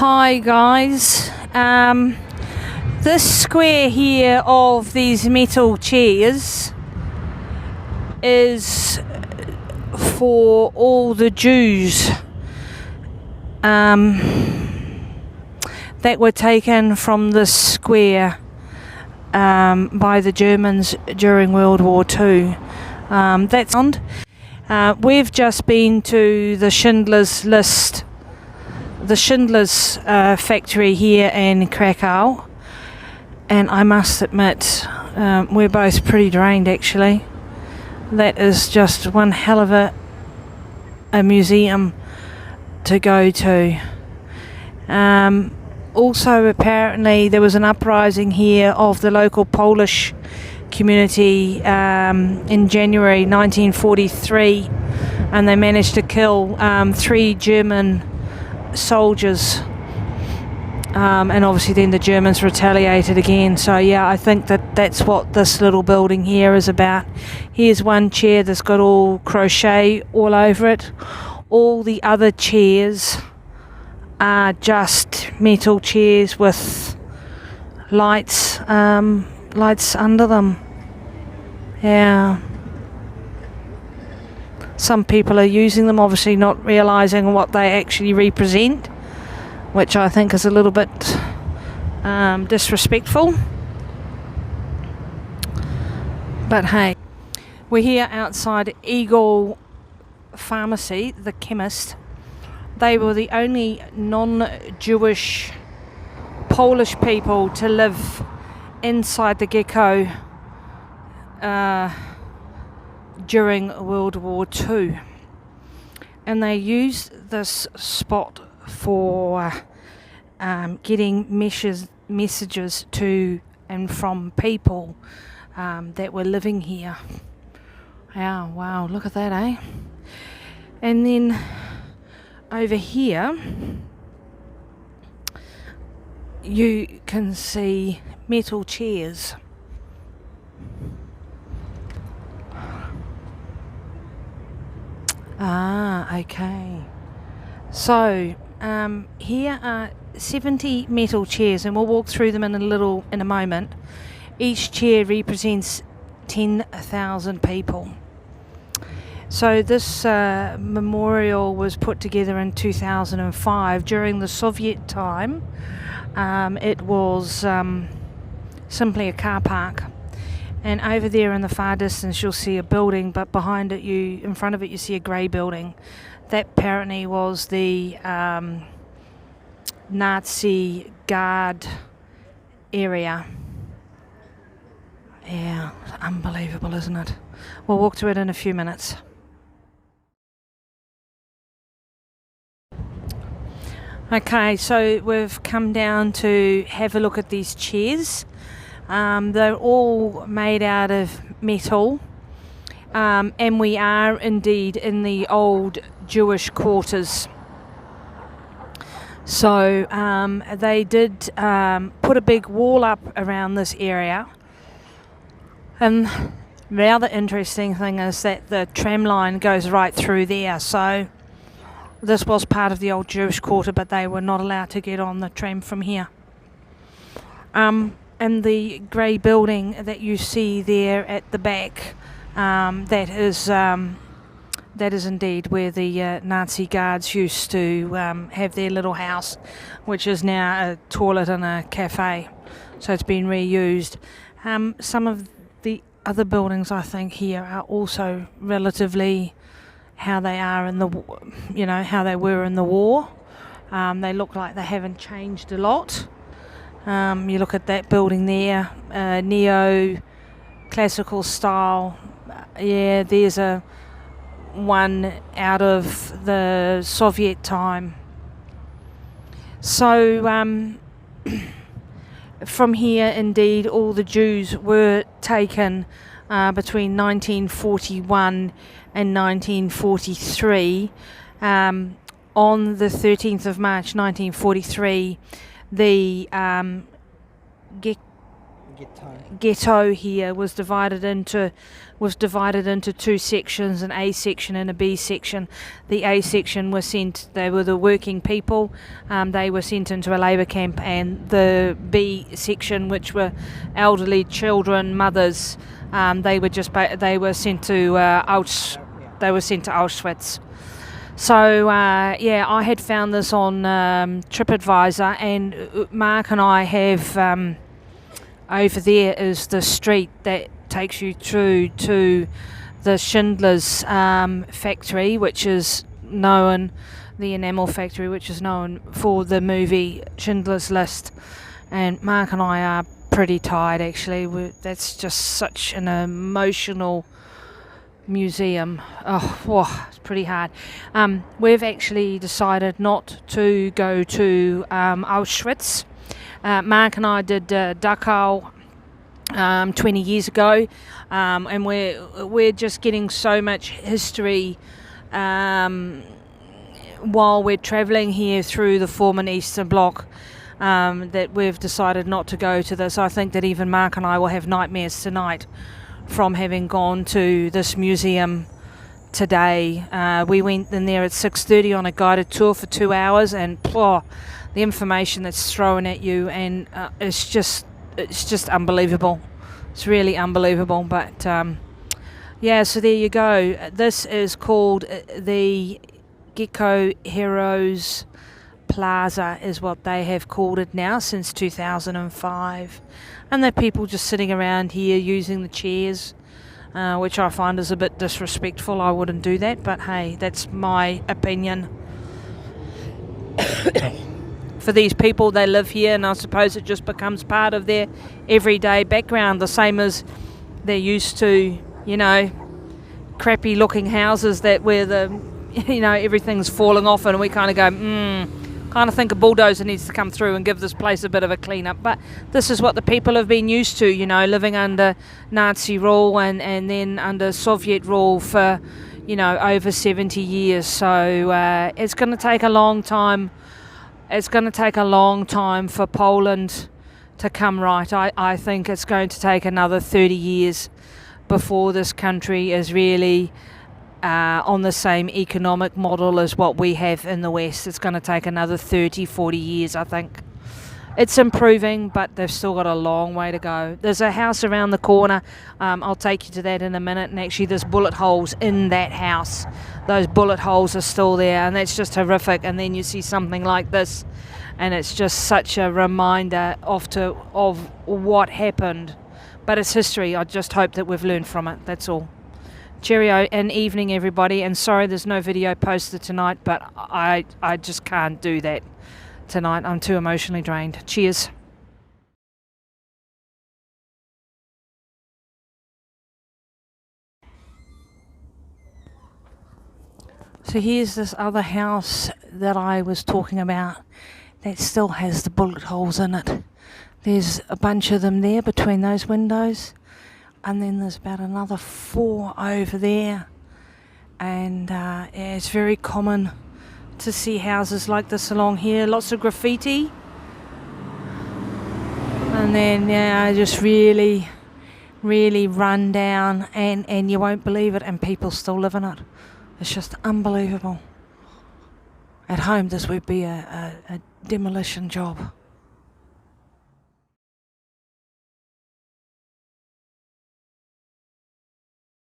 Hi guys, this square here of these metal chairs is for all the Jews that were taken from this square by the Germans during World War II. We've just been to the Schindler's List, the Schindler's factory here in Krakow, and I must admit we're both pretty drained actually. That is just one hell of a museum to go to. Also apparently there was an uprising here of the local Polish community in January 1943, and they managed to kill 3 German soldiers, and obviously then the Germans retaliated again. So yeah, I think that's what this little building here is about. Here's one chair that's got all crochet all over it. All the other chairs are just metal chairs with lights under them. Yeah, some people are using them, obviously not realizing what they actually represent, which I think is a little bit disrespectful. But hey, we're here outside Eagle Pharmacy, the chemist. They were the only non-Jewish Polish people to live inside the ghetto during World War II, and they used this spot for getting messages to and from people that were living here. Wow, look at that, eh? And then over here you can see metal chairs. Okay. So here are 70 metal chairs, and we'll walk through them in a moment. Each chair represents 10,000 people. So this memorial was put together in 2005 during the Soviet time. It was simply a car park. And over there in the far distance you'll see a building, but behind it, in front of it, you see a grey building. That apparently was the Nazi guard area. Yeah, unbelievable, isn't it? We'll walk through it in a few minutes. Okay, so we've come down to have a look at these chairs. They're all made out of metal, and we are indeed in the old Jewish quarters. So they did put a big wall up around this area, and the other interesting thing is that the tram line goes right through there. So this was part of the old Jewish quarter, but they were not allowed to get on the tram from here. And the grey building that you see there at the back, that is indeed where the Nazi guards used to have their little house, which is now a toilet and a cafe. So it's been reused. Some of the other buildings, I think, here are also relatively how they are in the, how they were in the war. They look like they haven't changed a lot. You look at that building there, neo-classical style. Yeah, there's one out of the Soviet time. So from here, indeed, all the Jews were taken between 1941 and 1943. On the 13th of March 1943, the ghetto here was divided into was divided into two sections, an A section and a B section. The A section they were the working people, they were sent into a labour camp, and the B section, which were elderly children, mothers, they were sent to Auschwitz. So I had found this on TripAdvisor, and Mark and I have over there is the street that takes you through to the Schindler's factory, which is known, the enamel factory, which is known for the movie Schindler's List. And Mark and I are pretty tired, actually. That's just such an emotional museum. It's pretty hard. We've actually decided not to go to Auschwitz. Mark and I did Dachau 20 years ago, and we're just getting so much history while we're travelling here through the former Eastern Bloc, that we've decided not to go to this. I think that even Mark and I will have nightmares tonight from having gone to this museum today. We went in there at 6:30 on a guided tour for 2 hours, and the information that's thrown at you, and it's just unbelievable. It's really unbelievable. But so there you go. This is called the Gecko Heroes Plaza, is what they have called it now since 2005. And the people just sitting around here using the chairs, which I find is a bit disrespectful. I wouldn't do that, but hey, that's my opinion. For these people, they live here, and I suppose it just becomes part of their everyday background, the same as they're used to, crappy looking houses where everything's falling off, and we kind of go, kind of think a bulldozer needs to come through and give this place a bit of a clean up. But this is what the people have been used to, living under Nazi rule and then under Soviet rule for, over 70 years. So it's going to take a long time. It's going to take a long time for Poland to come right. I think it's going to take another 30 years before this country is really on the same economic model as what we have in the West. It's going to take another 30, 40 years, I think. It's improving, but they've still got a long way to go. There's a house around the corner. I'll take you to that in a minute. And actually, there's bullet holes in that house. Those bullet holes are still there, and that's just horrific. And then you see something like this, and it's just such a reminder of what happened. But it's history. I just hope that we've learned from it. That's all. Cheerio and evening, everybody. And sorry there's no video posted tonight, but I just can't do that tonight. I'm too emotionally drained. Cheers. So here's this other house that I was talking about that still has the bullet holes in it. There's a bunch of them there between those windows, and then there's about another 4 over there. And it's very common to see houses like this along here. Lots of graffiti, and then just really run down, and you won't believe it, and people still live in it. It's just unbelievable. At home this would be a demolition job.